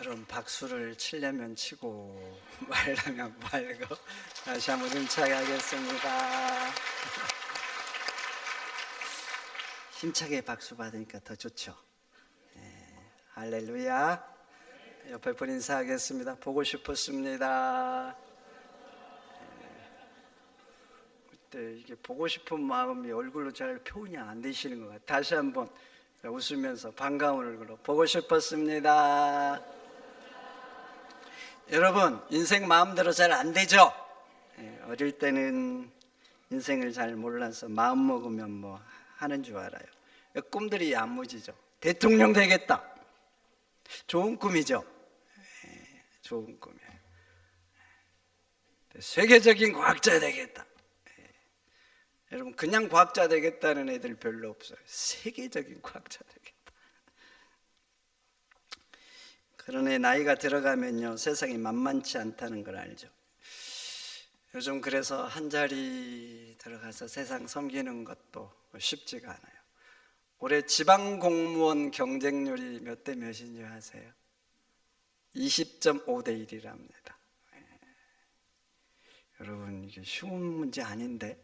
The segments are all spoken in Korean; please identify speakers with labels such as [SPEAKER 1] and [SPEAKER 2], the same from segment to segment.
[SPEAKER 1] 그럼 박수를 치려면 치고 말라면 말고 다시 한번 힘차게 하겠습니다. 힘차게 박수 받으니까 더 좋죠. 할렐루야. 옆에 분 인사하겠습니다. 보고 싶었습니다. 그때 이게 보고 싶은 마음이 얼굴로 잘 표현이 안 되시는 것 같아요. 다시 한번 웃으면서 반가운 얼굴로 보고 싶었습니다. 여러분, 인생 마음대로 잘 안 되죠? 어릴 때는 인생을 잘 몰라서 마음 먹으면 뭐 하는 줄 알아요. 꿈들이 야무지죠. 대통령 되겠다. 좋은 꿈이죠. 좋은 꿈이에요. 세계적인 과학자 되겠다. 여러분, 그냥 과학자 되겠다는 애들 별로 없어요. 세계적인 과학자 되겠다. 그러나 나이가 들어가면요, 세상이 만만치 않다는 걸 알죠. 요즘 그래서 한 자리 들어가서 세상 섬기는 것도 쉽지가 않아요. 올해 지방 공무원 경쟁률이 몇 대 몇인지 아세요? 20.5대 1이랍니다. 여러분, 이게 쉬운 문제 아닌데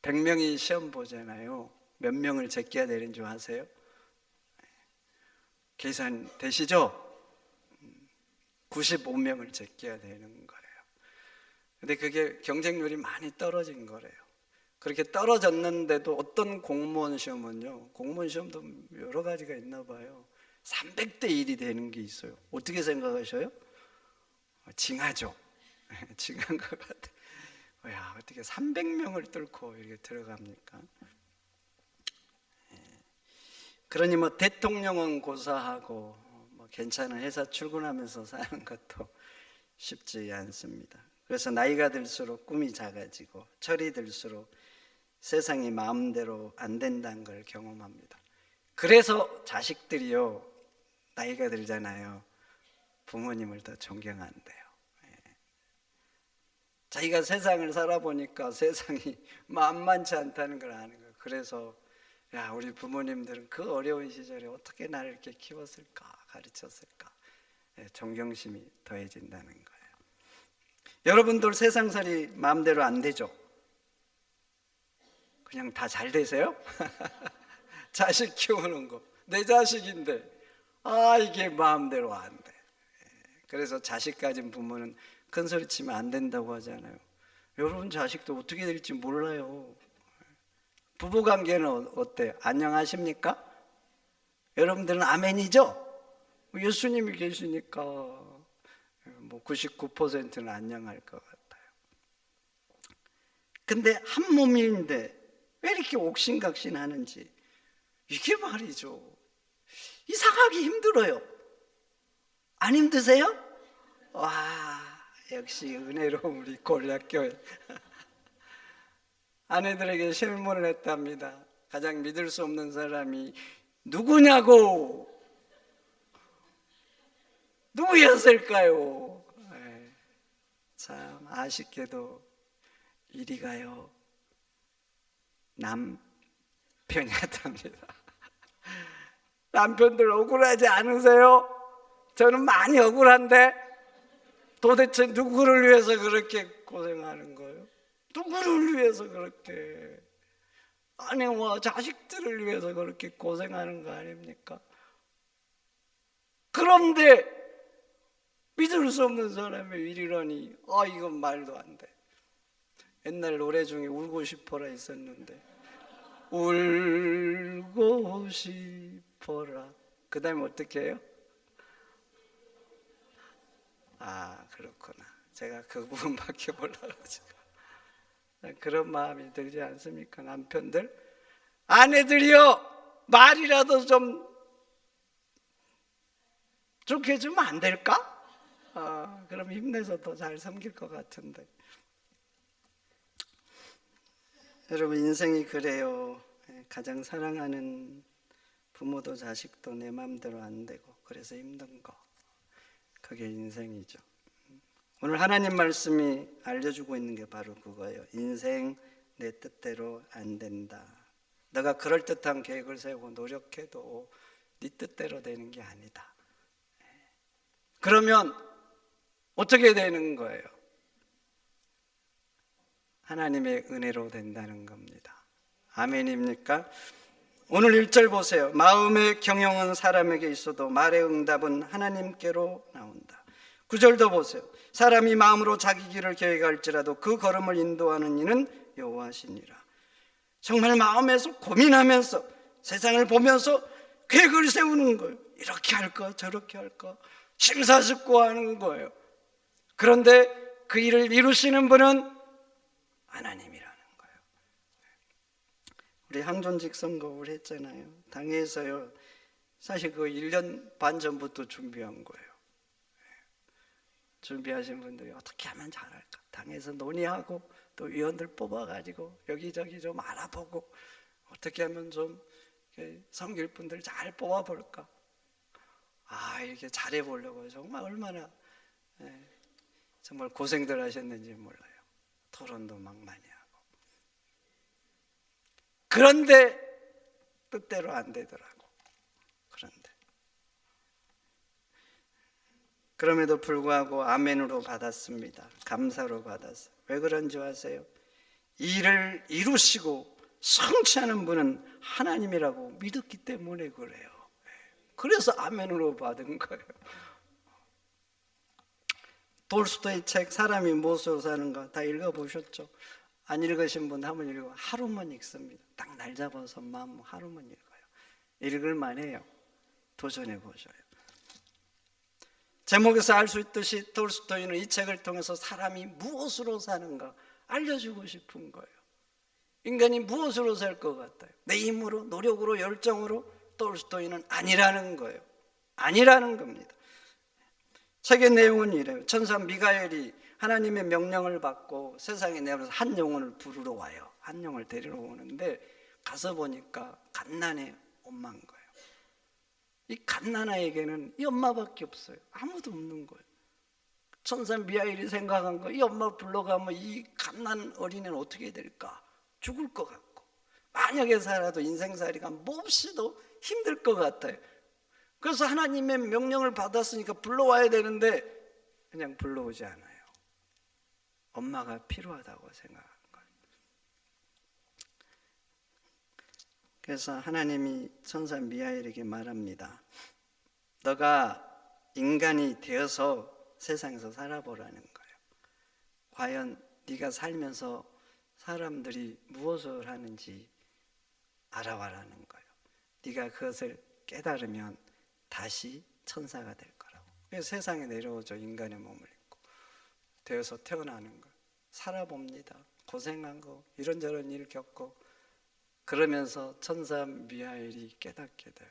[SPEAKER 1] 100명이 시험 보잖아요. 몇 명을 제껴야 되는 줄 아세요? 계산 되시죠? 95명을 제껴야 되는 거예요. 근데 그게 경쟁률이 많이 떨어진 거래요. 그렇게 떨어졌는데도 어떤 공무원 시험은요, 공무원 시험도 여러 가지가 있나 봐요. 300대 1이 되는 게 있어요. 어떻게 생각하셔요? 징하죠. 징한 것 같아요. 야, 어떻게 300명을 뚫고 이렇게 들어갑니까? 그러니 뭐 대통령은 고사하고 뭐 괜찮은 회사 출근하면서 사는 것도 쉽지 않습니다. 그래서 나이가 들수록 꿈이 작아지고 철이 들수록 세상이 마음대로 안 된다는 걸 경험합니다. 그래서 자식들이요, 나이가 들잖아요, 부모님을 더 존경한대요. 자기가 세상을 살아보니까 세상이 만만치 않다는 걸 아는 거예요. 그래서 야, 우리 부모님들은 그 어려운 시절에 어떻게 나를 이렇게 키웠을까, 가르쳤을까, 존경심이 더해진다는 거예요. 여러분들 세상살이 마음대로 안 되죠? 그냥 다 잘 되세요? 자식 키우는 거, 내 자식인데 이게 마음대로 안 돼. 그래서 자식 가진 부모는 큰 소리 치면 안 된다고 하잖아요. 여러분 자식도 어떻게 될지 몰라요. 부부관계는 어때요? 안녕하십니까? 여러분들은 아멘이죠? 예수님이 계시니까 뭐 99%는 안녕할 것 같아요. 근데 한 몸인데 왜 이렇게 옥신각신하는지, 이게 말이죠, 이상하기 힘들어요. 안 힘드세요? 와, 역시 은혜로운 우리 골략교회. 아내들에게 질문을 했답니다. 가장 믿을 수 없는 사람이 누구냐고. 누구였을까요? 참 아쉽게도 1위가요, 남편이었답니다. 남편들 억울하지 않으세요? 저는 많이 억울한데 도대체 누구를 위해서 그렇게 고생하는 거예요? 누구를 위해서 그렇게, 아내와 자식들을 위해서 그렇게 고생하는 거 아닙니까? 그런데 믿을 수 없는 사람의 일이라니, 이건 말도 안 돼. 옛날 노래 중에 울고 싶어라 있었는데, 울고 싶어라, 그 다음에 어떻게 해요? 그렇구나. 제가 그 부분밖에 몰라가지고. 그런 마음이 들지 않습니까? 남편들, 아내들이요, 말이라도 좀 좋게 해주면 안 될까? 그럼 힘내서 더 잘 섬길 것 같은데. 여러분, 인생이 그래요. 가장 사랑하는 부모도 자식도 내 마음대로 안 되고, 그래서 힘든 거, 그게 인생이죠. 오늘 하나님 말씀이 알려주고 있는 게 바로 그거예요. 인생 내 뜻대로 안 된다. 너가 그럴듯한 계획을 세우고 노력해도 네 뜻대로 되는 게 아니다. 그러면 어떻게 되는 거예요? 하나님의 은혜로 된다는 겁니다. 아멘입니까? 오늘 1절 보세요. 마음의 경영은 사람에게 있어도 말의 응답은 하나님께로 나온다. 9절도 보세요. 사람이 마음으로 자기 길을 계획할지라도 그 걸음을 인도하는 이는 여호와시니라. 정말 마음에서 고민하면서 세상을 보면서 계획을 세우는 거예요. 이렇게 할까 저렇게 할까 심사숙고하는 거예요. 그런데 그 일을 이루시는 분은 하나님이라는 거예요. 우리 항존직 선거를 했잖아요. 당에서요, 사실 그 1년 반 전부터 준비한 거예요. 준비하신 분들이 어떻게 하면 잘할까, 당에서 논의하고 또 위원들 뽑아가지고 여기저기 좀 알아보고 어떻게 하면 좀 섬길 분들 잘 뽑아볼까. 이렇게 잘해보려고 정말 얼마나 정말 고생들 하셨는지 몰라요. 토론도 막 많이 하고. 그런데 뜻대로 안 되더라고. 그럼에도 불구하고 아멘으로 받았습니다. 감사로 받았어요. 왜 그런지 아세요? 일을 이루시고 성취하는 분은 하나님이라고 믿었기 때문에 그래요. 그래서 아멘으로 받은 거예요. 돌스토이 책 사람이 무엇으로 사는가 다 읽어보셨죠? 안 읽으신 분 한번 읽어. 하루만 읽습니다. 딱 날 잡아서 마음 하루만 읽어요. 읽을만 해요. 도전해 보셔요. 제목에서 알 수 있듯이 돌스토이는 이 책을 통해서 사람이 무엇으로 사는가 알려주고 싶은 거예요. 인간이 무엇으로 살 것 같아요? 내 힘으로, 노력으로, 열정으로? 돌스토이는 아니라는 거예요. 아니라는 겁니다. 책의 내용은 이래요. 천사 미가엘이 하나님의 명령을 받고 세상에 내려서 한 영혼을 부르러 와요. 한 영을 데리러 오는데 가서 보니까 갓난의 엄마인 거예요. 이 갓난아에게는 이 엄마밖에 없어요. 아무도 없는 거예요. 천사 미가엘이 생각한 거, 이 엄마 불러가면 이 갓난 어린애는 어떻게 될까? 죽을 것 같고, 만약에 살아도 인생살이가 몹시도 힘들 것 같아요. 그래서 하나님의 명령을 받았으니까 불러와야 되는데 그냥 불러오지 않아요. 엄마가 필요하다고 생각한 거예요. 그래서 하나님이 천사 미하엘에게 말합니다. 너가 인간이 되어서 세상에서 살아보라는 거예요. 과연 네가 살면서 사람들이 무엇을 하는지 알아봐라는 거예요. 네가 그것을 깨달으면 다시 천사가 될 거라고. 그래서 세상에 내려오죠. 인간의 몸을 입고 되어서 태어나는 거, 살아봅니다. 고생한 거, 이런저런 일 겪고, 그러면서 천사 미하엘이 깨닫게 돼요.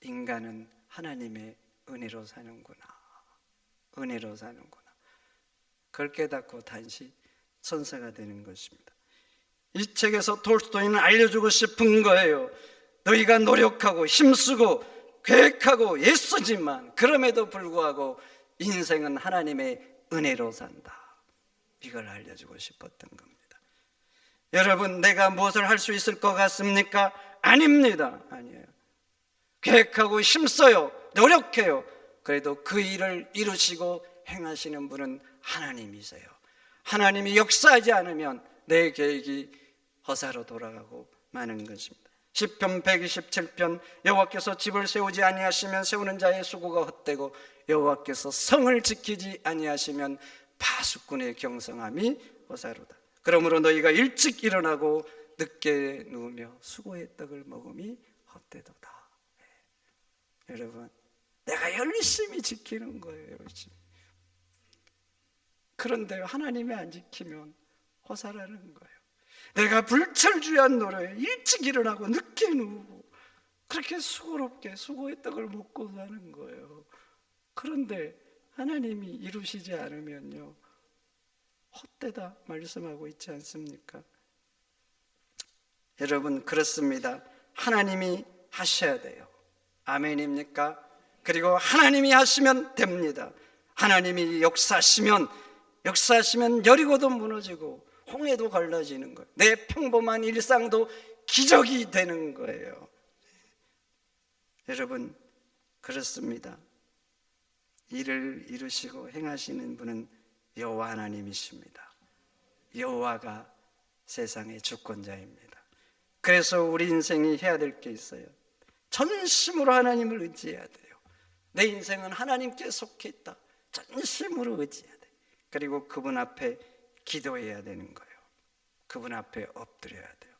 [SPEAKER 1] 인간은 하나님의 은혜로 사는구나. 은혜로 사는구나. 그걸 깨닫고 다시 천사가 되는 것입니다. 이 책에서 돌스토이는 알려주고 싶은 거예요. 너희가 노력하고 힘쓰고 계획하고 애쓰지만 그럼에도 불구하고 인생은 하나님의 은혜로 산다. 이걸 알려주고 싶었던 겁니다. 여러분, 내가 무엇을 할 수 있을 것 같습니까? 아닙니다. 아니에요. 계획하고 힘써요. 노력해요. 그래도 그 일을 이루시고 행하시는 분은 하나님이세요. 하나님이 역사하지 않으면 내 계획이 허사로 돌아가고 마는 것입니다. 시편 127편 여호와께서 집을 세우지 아니하시면 세우는 자의 수고가 헛되고 여호와께서 성을 지키지 아니하시면 파수꾼의 경성함이 허사로다. 그러므로 너희가 일찍 일어나고 늦게 누우며 수고의 떡을 먹음이 헛되도다. 여러분, 내가 열심히 지키는 거예요. 열심히. 그런데 하나님이 안 지키면 허사라는 거예요. 내가 불철주야한 노래, 일찍 일어나고 늦게 누우고 그렇게 수고롭게 수고의 떡을 먹고 사는 거예요. 그런데 하나님이 이루시지 않으면요, 헛되다 말씀하고 있지 않습니까? 여러분, 그렇습니다. 하나님이 하셔야 돼요. 아멘입니까? 그리고 하나님이 하시면 됩니다. 하나님이 역사하시면 여리고도 무너지고 홍해도 갈라지는 거예요. 내 평범한 일상도 기적이 되는 거예요. 여러분, 그렇습니다. 일을 이루시고 행하시는 분은 여호와 하나님이십니다. 여호와가 세상의 주권자입니다. 그래서 우리 인생이 해야 될 게 있어요. 전심으로 하나님을 의지해야 돼요. 내 인생은 하나님께 속해 있다. 전심으로 의지해야 돼. 그리고 그분 앞에 기도해야 되는 거예요. 그분 앞에 엎드려야 돼요.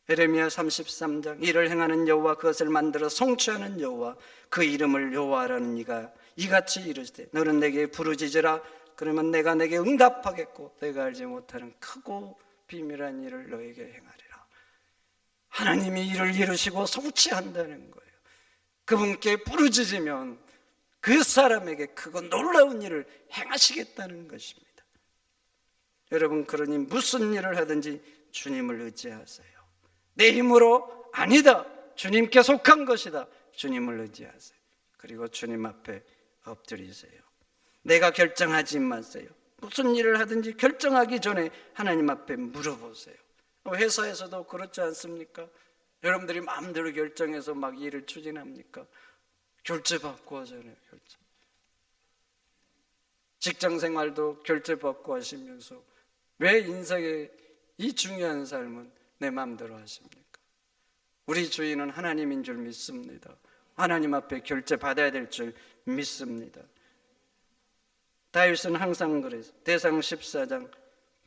[SPEAKER 1] 예레미야 33장 이를 행하는 여호와 그것을 만들어 성취하는 여호와 그 이름을 여호와라는 이가 이같이 이르시되 너는 내게 부르짖으라 그러면 내가 내게 응답하겠고 내가 알지 못하는 크고 비밀한 일을 너에게 행하리라. 하나님이 일을 이루시고 성취한다는 거예요. 그분께 부르짖으면 그 사람에게 크고 놀라운 일을 행하시겠다는 것입니다. 여러분, 그러니 무슨 일을 하든지 주님을 의지하세요. 내 힘으로 아니다, 주님께 속한 것이다, 주님을 의지하세요. 그리고 주님 앞에 엎드리세요. 내가 결정하지 마세요. 무슨 일을 하든지 결정하기 전에 하나님 앞에 물어보세요. 회사에서도 그렇지 않습니까? 여러분들이 마음대로 결정해서 막 일을 추진합니까? 결제받고 하잖아요. 결제. 직장생활도 결제받고 하시면서 왜 인생의 이 중요한 삶은 내 마음대로 하십니까? 우리 주인은 하나님인 줄 믿습니다. 하나님 앞에 결제받아야 될 줄 믿습니다. 다윗은 항상 그래서 대상 14장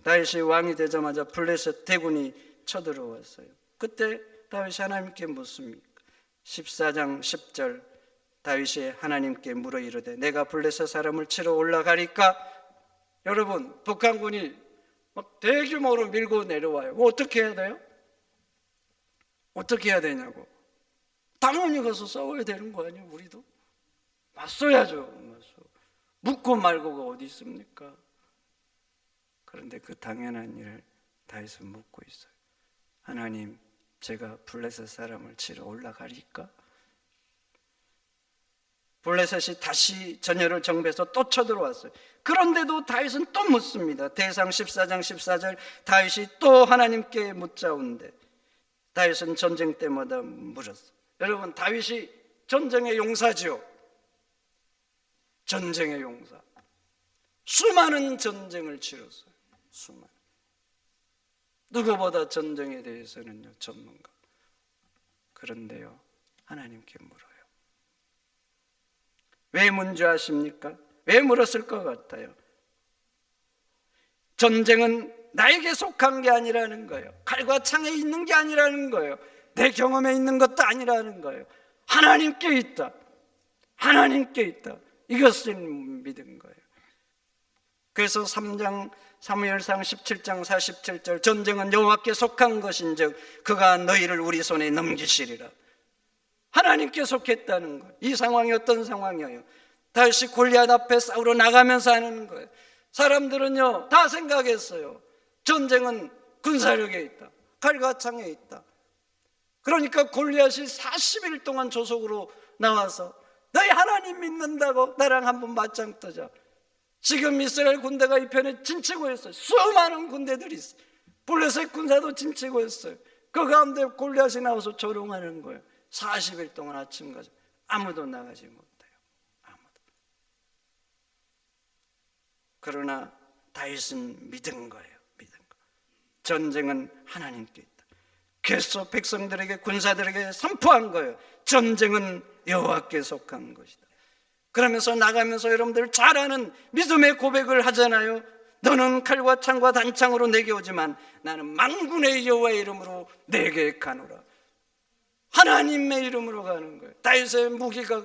[SPEAKER 1] 다윗이 왕이 되자마자 블레셋 대군이 쳐들어왔어요. 그때 다윗이 하나님께 묻습니까? 14장 10절 다윗이 하나님께 물어 이르되 내가 블레셋 사람을 치러 올라가리까? 여러분, 북한군이 막 대규모로 밀고 내려와요. 어떻게 해야 돼요? 어떻게 해야 되냐고. 당연히 가서 싸워야 되는 거 아니에요? 우리도 맞서야죠. 묻고 말고가 어디 있습니까? 그런데 그 당연한 일을 다윗은 묻고 있어요. 하나님, 제가 블레셋 사람을 치러 올라가리까? 블레셋이 다시 전열을 정비해서 또 쳐들어왔어요. 그런데도 다윗은 또 묻습니다. 대상 14장 14절 다윗이 또 하나님께 묻자온데 다윗은 전쟁 때마다 물었어요. 여러분, 다윗이 전쟁의 용사지요. 전쟁의 용사. 수많은 전쟁을 치렀어요. 수많은. 누구보다 전쟁에 대해서는요 전문가. 그런데요 하나님께 물어요. 왜 문제 아십니까? 왜 물었을 것 같아요? 전쟁은 나에게 속한 게 아니라는 거예요. 칼과 창에 있는 게 아니라는 거예요. 내 경험에 있는 것도 아니라는 거예요. 하나님께 있다. 하나님께 있다. 이것을 믿은 거예요. 그래서 3장 사무엘상 17장 47절 전쟁은 여호와께 속한 것인즉 그가 너희를 우리 손에 넘기시리라. 하나님께 속했다는 거예요. 이 상황이 어떤 상황이에요? 다시 골리앗 앞에 싸우러 나가면서 하는 거예요. 사람들은요 다 생각했어요. 전쟁은 군사력에 있다. 칼과 창에 있다. 그러니까 골리앗이 40일 동안 조속으로 나와서 너희 하나님 믿는다고 나랑 한번 맞짱 뜨자. 지금 이스라엘 군대가 이 편에 진치고 있어요. 수많은 군대들이 있어요. 블레셋 군사도 진치고 있어요. 그 가운데 골리앗이 나와서 조롱하는 거예요. 40일 동안 아침까지 아무도 나가지 못해요. 아무도. 그러나 다윗은 믿은 거예요. 믿은 거. 전쟁은 하나님께 있다. 그래서 백성들에게 군사들에게 선포한 거예요. 전쟁은 여호와께 속한 것이다. 그러면서 나가면서 여러분들 잘 아는 믿음의 고백을 하잖아요. 너는 칼과 창과 단창으로 내게 오지만 나는 만군의 여호와의 이름으로 내게 가노라. 하나님의 이름으로 가는 거예요. 다윗의 무기가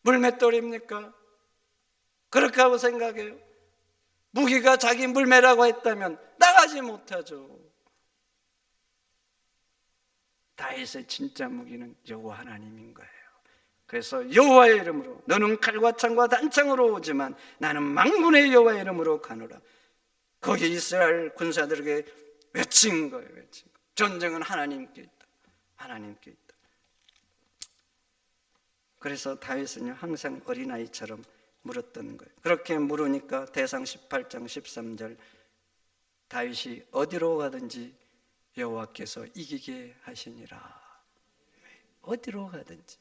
[SPEAKER 1] 물맷돌입니까? 그렇게 하고 생각해요. 무기가 자기 물매라고 했다면 나가지 못하죠. 다윗의 진짜 무기는 여호와 하나님인 거예요. 그래서 여호와의 이름으로 너는 칼과 창과 단창으로 오지만 나는 만군의 여호와의 이름으로 가노라. 거기 이스라엘 군사들에게 외친 거예요. 외친 거. 전쟁은 하나님께 있다. 하나님께 있다. 그래서 다윗은요 항상 어린아이처럼 물었던 거예요. 그렇게 물으니까 대상 18장 13절 다윗이 어디로 가든지 여호와께서 이기게 하시니라. 어디로 가든지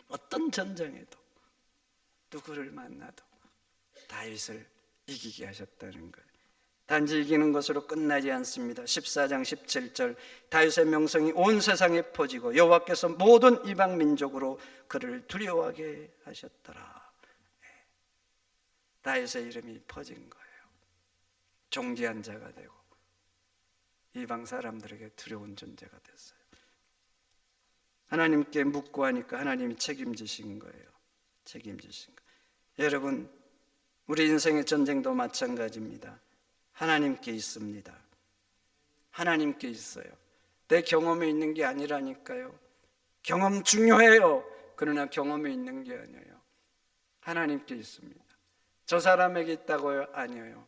[SPEAKER 1] 어떤 전쟁에도 누구를 만나도 다윗을 이기게 하셨다는 거예요. 단지 이기는 것으로 끝나지 않습니다. 14장 17절 다윗의 명성이 온 세상에 퍼지고 여호와께서 모든 이방 민족으로 그를 두려워하게 하셨더라. 다윗의 이름이 퍼진 거예요. 존귀한 자가 되고 이방 사람들에게 두려운 존재가 됐어요. 하나님께 묻고 하니까 하나님이 책임지신 거예요. 책임지신 거예요. 여러분, 우리 인생의 전쟁도 마찬가지입니다. 하나님께 있습니다. 하나님께 있어요. 내 경험에 있는 게 아니라니까요. 경험 중요해요. 그러나 경험에 있는 게 아니에요. 하나님께 있습니다. 저 사람에게 있다고요? 아니에요.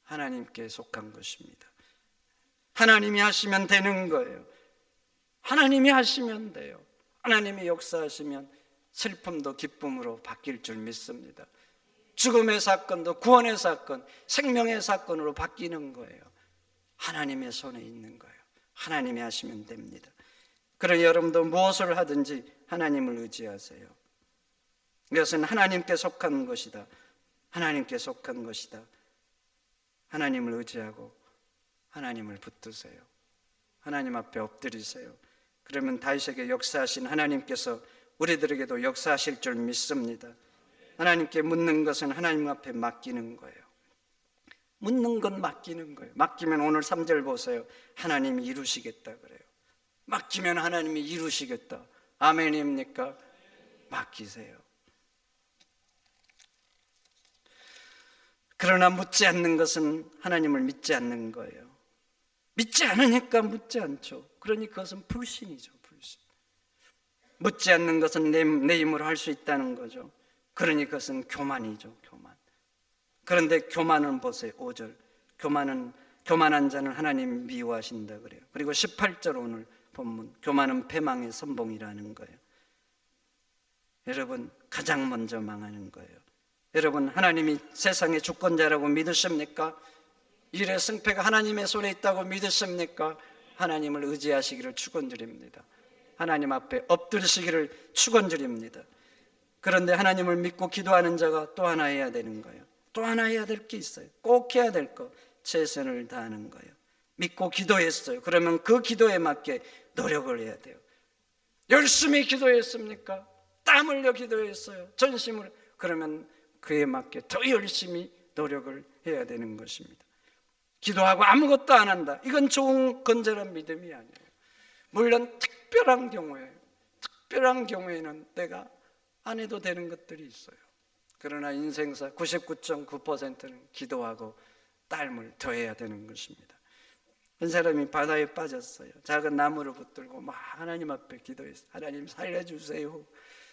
[SPEAKER 1] 하나님께 속한 것입니다. 하나님이 하시면 되는 거예요. 하나님이 하시면 돼요. 하나님이 역사하시면 슬픔도 기쁨으로 바뀔 줄 믿습니다. 죽음의 사건도 구원의 사건, 생명의 사건으로 바뀌는 거예요. 하나님의 손에 있는 거예요. 하나님이 하시면 됩니다. 그러니 여러분도 무엇을 하든지 하나님을 의지하세요. 이것은 하나님께 속한 것이다. 하나님께 속한 것이다. 하나님을 의지하고 하나님을 붙드세요. 하나님 앞에 엎드리세요. 그러면 다윗에게 역사하신 하나님께서 우리들에게도 역사하실 줄 믿습니다. 하나님께 묻는 것은 하나님 앞에 맡기는 거예요. 묻는 건 맡기는 거예요. 맡기면 오늘 3절 보세요. 하나님이 이루시겠다 그래요. 맡기면 하나님이 이루시겠다. 아멘입니까? 맡기세요. 그러나 묻지 않는 것은 하나님을 믿지 않는 거예요. 믿지 않으니까 묻지 않죠. 그러니 그것은 불신이죠. 불신. 묻지 않는 것은 내 힘으로 할 수 있다는 거죠. 그러니 그것은 교만이죠. 교만. 그런데 교만은 보세요. 5절 교만한 자는 하나님 미워하신다 그래요. 그리고 18절 오늘 본문 교만은 패망의 선봉이라는 거예요. 여러분, 가장 먼저 망하는 거예요. 여러분, 하나님이 세상의 주권자라고 믿으십니까? 일의 승패가 하나님의 손에 있다고 믿으십니까? 하나님을 의지하시기를 축원드립니다. 하나님 앞에 엎드리시기를 축원드립니다. 그런데 하나님을 믿고 기도하는 자가 또 하나 해야 되는 거예요. 또 하나 해야 될 게 있어요. 꼭 해야 될 거, 최선을 다하는 거예요. 믿고 기도했어요. 그러면 그 기도에 맞게 노력을 해야 돼요. 열심히 기도했습니까? 땀 흘려 기도했어요. 전심으로. 그러면 그에 맞게 더 열심히 노력을 해야 되는 것입니다. 기도하고 아무것도 안 한다. 이건 좋은 건전한 믿음이 아니에요. 물론 특별한 경우에는 내가 안 해도 되는 것들이 있어요. 그러나 인생사 99.9%는 기도하고 땀을 더해야 되는 것입니다. 한 사람이 바다에 빠졌어요. 작은 나무를 붙들고 막 하나님 앞에 기도했어요. 하나님 살려주세요.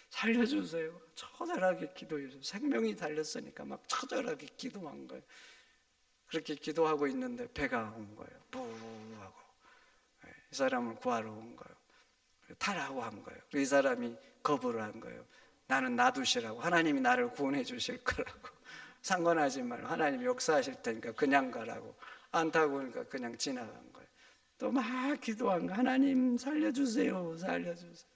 [SPEAKER 1] 살려주세요. 처절하게 기도해서 생명이 달렸으니까 막 처절하게 기도한 거예요. 그렇게 기도하고 있는데 배가 온 거예요. 부하고 이 사람을 구하러 온 거예요. 타라고 한 거예요. 이 사람이 거부를 한 거예요. 나는 놔두시라고. 하나님이 나를 구원해 주실 거라고. 상관하지 말고 하나님이 역사하실 테니까 그냥 가라고. 안 타고 오니까 그냥 지나간 거예요. 또 막 기도한 거예요. 하나님 살려주세요. 살려주세요.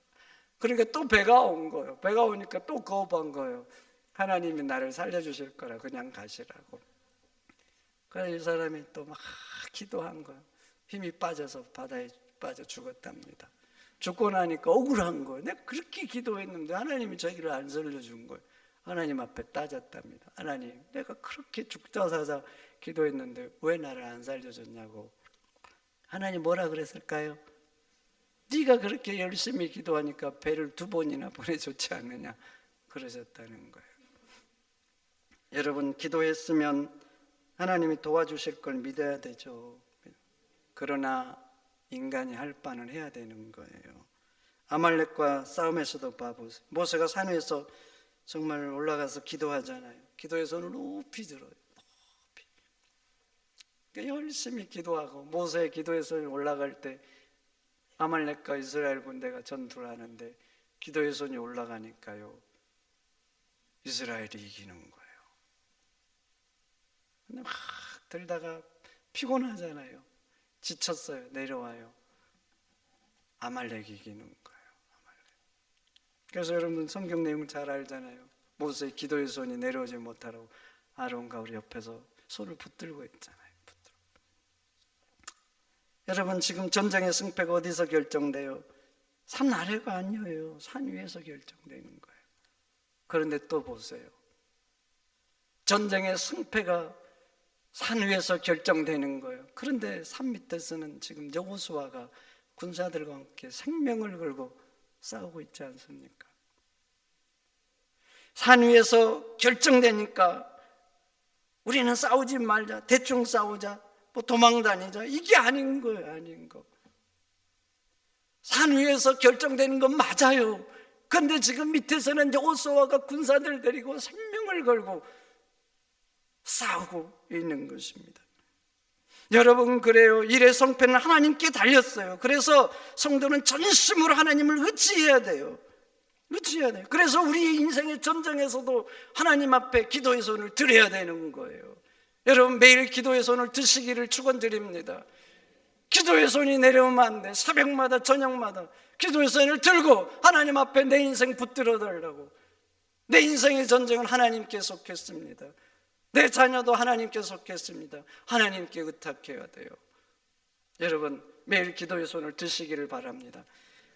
[SPEAKER 1] 그러니까 또 배가 온 거예요. 배가 오니까 또 거부한 거예요. 하나님이 나를 살려주실 거라 그냥 가시라고. 그래서 이 사람이 또 막 기도한 거예요. 힘이 빠져서 바다에 빠져 죽었답니다. 죽고 나니까 억울한 거예요. 내가 그렇게 기도했는데 하나님이 저기를 안 살려준 거예요. 하나님 앞에 따졌답니다. 하나님, 내가 그렇게 죽자 사자 기도했는데 왜 나를 안 살려줬냐고. 하나님 뭐라 그랬을까요? 네가 그렇게 열심히 기도하니까 배를 2번이나 보내줬지 않느냐 그러셨다는 거예요. 여러분, 기도했으면 하나님이 도와주실 걸 믿어야 되죠. 그러나 인간이 할 바는 해야 되는 거예요. 아말렉과 싸움에서도 봐보세요. 모세가 산 위에서 정말 올라가서 기도하잖아요. 기도의 손을 높이 들어요. 높이. 그러니까 열심히 기도하고 모세의 기도의 손이 올라갈 때 아말렉과 이스라엘 군대가 전투를 하는데 기도의 손이 올라가니까요, 이스라엘이 이기는 거예요. 근데 막 들다가 피곤하잖아요. 지쳤어요. 내려와요. 아말렉이 이기는 거예요. 아말렉. 그래서 여러분 성경 내용을 잘 알잖아요. 모세의 기도의 손이 내려오지 못하라고 아론과 우리 옆에서 손을 붙들고 있잖아요. 여러분, 지금 전쟁의 승패가 어디서 결정돼요? 산 아래가 아니에요. 산 위에서 결정되는 거예요. 그런데 또 보세요. 전쟁의 승패가 산 위에서 결정되는 거예요. 그런데 산 밑에서는 지금 여호수아가 군사들과 함께 생명을 걸고 싸우고 있지 않습니까? 산 위에서 결정되니까 우리는 싸우지 말자, 대충 싸우자, 뭐 도망 다니자, 이게 아닌 거예요. 아닌 거. 산 위에서 결정되는 건 맞아요. 그런데 지금 밑에서는 여호수아가 군사들 데리고 생명을 걸고 싸우고 있는 것입니다. 여러분, 그래요. 일의 성패는 하나님께 달렸어요. 그래서 성도는 전심으로 하나님을 의지해야 돼요. 의지해야 돼요. 그래서 우리 인생의 전쟁에서도 하나님 앞에 기도의 손을 들어야 되는 거예요. 여러분, 매일 기도의 손을 드시기를 축원드립니다. 기도의 손이 내려오면 안 돼. 새벽마다 저녁마다 기도의 손을 들고 하나님 앞에 내 인생 붙들어 달라고. 내 인생의 전쟁은 하나님께 속했습니다. 내 자녀도 하나님께 속했습니다. 하나님께 의탁해야 돼요. 여러분, 매일 기도의 손을 드시기를 바랍니다.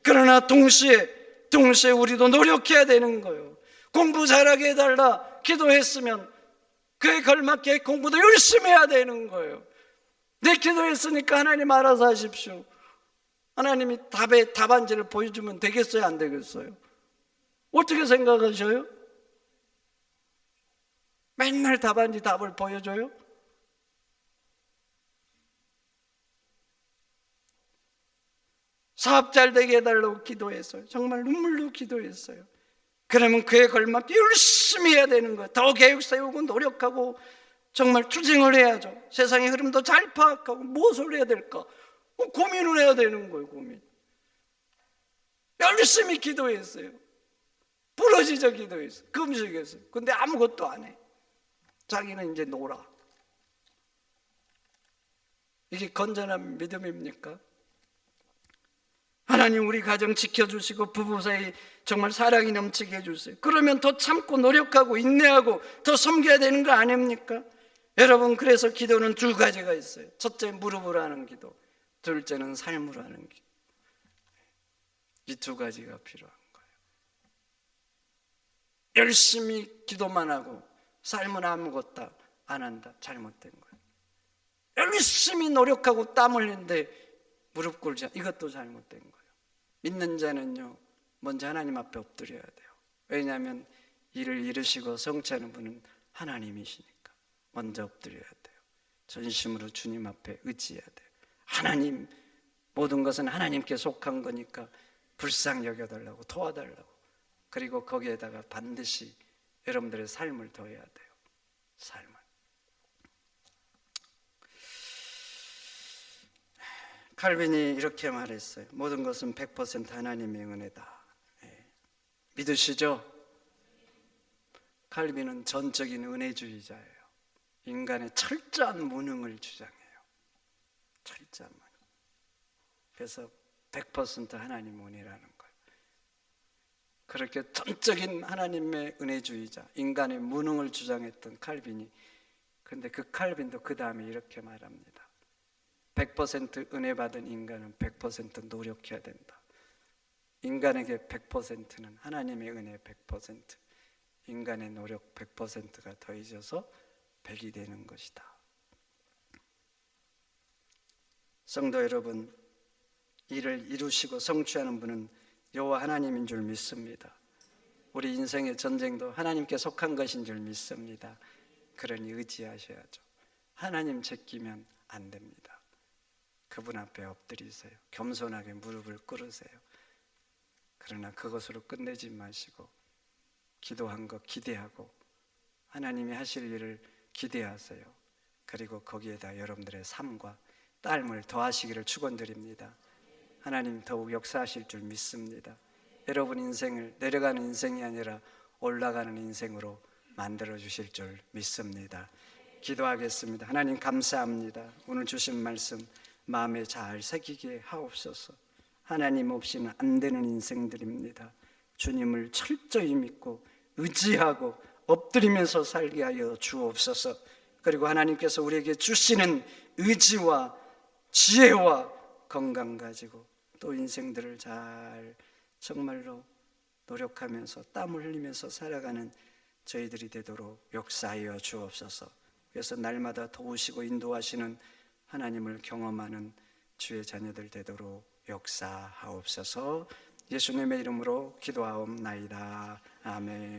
[SPEAKER 1] 그러나 동시에 우리도 노력해야 되는 거예요. 공부 잘하게 해달라 기도했으면 그에 걸맞게 공부도 열심히 해야 되는 거예요. 내 기도했으니까 하나님 알아서 하십시오. 하나님이 답안지를 보여주면 되겠어요, 안 되겠어요? 어떻게 생각하셔요? 맨날 답안지 답을 보여줘요? 사업 잘 되게 해달라고 기도했어요. 정말 눈물로 기도했어요. 그러면 그에 걸맞게 열심히 해야 되는 거예요. 더 계획 세우고 노력하고 정말 투쟁을 해야죠. 세상의 흐름도 잘 파악하고 무엇을 해야 될까? 고민을 해야 되는 거예요. 고민. 열심히 기도했어요. 부러지죠. 기도했어요. 금식했어요. 근데 아무것도 안 해. 자기는 이제 놀아. 이게 건전한 믿음입니까? 하나님 우리 가정 지켜주시고 부부 사이 정말 사랑이 넘치게 해주세요. 그러면 더 참고 노력하고 인내하고 더 섬겨야 되는 거 아닙니까? 여러분, 그래서 기도는 두 가지가 있어요. 첫째, 무릎으로 하는 기도. 둘째는 삶으로 하는 기도. 이 두 가지가 필요한 거예요. 열심히 기도만 하고 삶은 아무것도 안 한다. 잘못된 거예요. 열심히 노력하고 땀 흘리는데 무릎 꿇자. 이것도 잘못된 거예요. 믿는 자는요, 먼저 하나님 앞에 엎드려야 돼요. 왜냐하면 일을 이루시고 성취하는 분은 하나님이시니까 먼저 엎드려야 돼요. 전심으로 주님 앞에 의지해야 돼요. 하나님, 모든 것은 하나님께 속한 거니까 불쌍히 여겨달라고, 도와달라고. 그리고 거기에다가 반드시 여러분들의 삶을 더해야 돼요. 삶을. 칼빈이 이렇게 말했어요. 모든 것은 100% 하나님의 은혜다. 믿으시죠? 칼빈은 전적인 은혜주의자예요. 인간의 철저한 무능을 주장해요. 철저한 무능. 그래서 100% 하나님 은혜라는 거예요. 그렇게 전적인 하나님의 은혜주의자, 인간의 무능을 주장했던 칼빈이, 그런데 그 칼빈도 그 다음에 이렇게 말합니다. 100% 은혜 받은 인간은 100% 노력해야 된다. 인간에게 100%는 하나님의 은혜 100%, 인간의 노력 100%가 더해져서 100이 되는 것이다. 성도 여러분, 일을 이루시고 성취하는 분은 여호와 하나님인 줄 믿습니다. 우리 인생의 전쟁도 하나님께 속한 것인 줄 믿습니다. 그러니 의지하셔야죠. 하나님 제끼면 안 됩니다. 그분 앞에 엎드리세요. 겸손하게 무릎을 꿇으세요. 그러나 그것으로 끝내지 마시고 기도한 것 기대하고 하나님이 하실 일을 기대하세요. 그리고 거기에다 여러분들의 삶과 삶을 더하시기를 축원드립니다. 하나님 더욱 역사하실 줄 믿습니다. 여러분 인생을 내려가는 인생이 아니라 올라가는 인생으로 만들어 주실 줄 믿습니다. 기도하겠습니다. 하나님 감사합니다. 오늘 주신 말씀 마음에 잘 새기게 하옵소서. 하나님 없이는 안 되는 인생들입니다. 주님을 철저히 믿고 의지하고 엎드리면서 살게 하여 주옵소서. 그리고 하나님께서 우리에게 주시는 의지와 지혜와 건강 가지고 또 인생들을 잘 정말로 노력하면서 땀 흘리면서 살아가는 저희들이 되도록 역사하여 주옵소서. 그래서 날마다 도우시고 인도하시는 하나님을 경험하는 주의 자녀들 되도록 역사하옵소서. 예수님의 이름으로 기도하옵나이다. 아멘.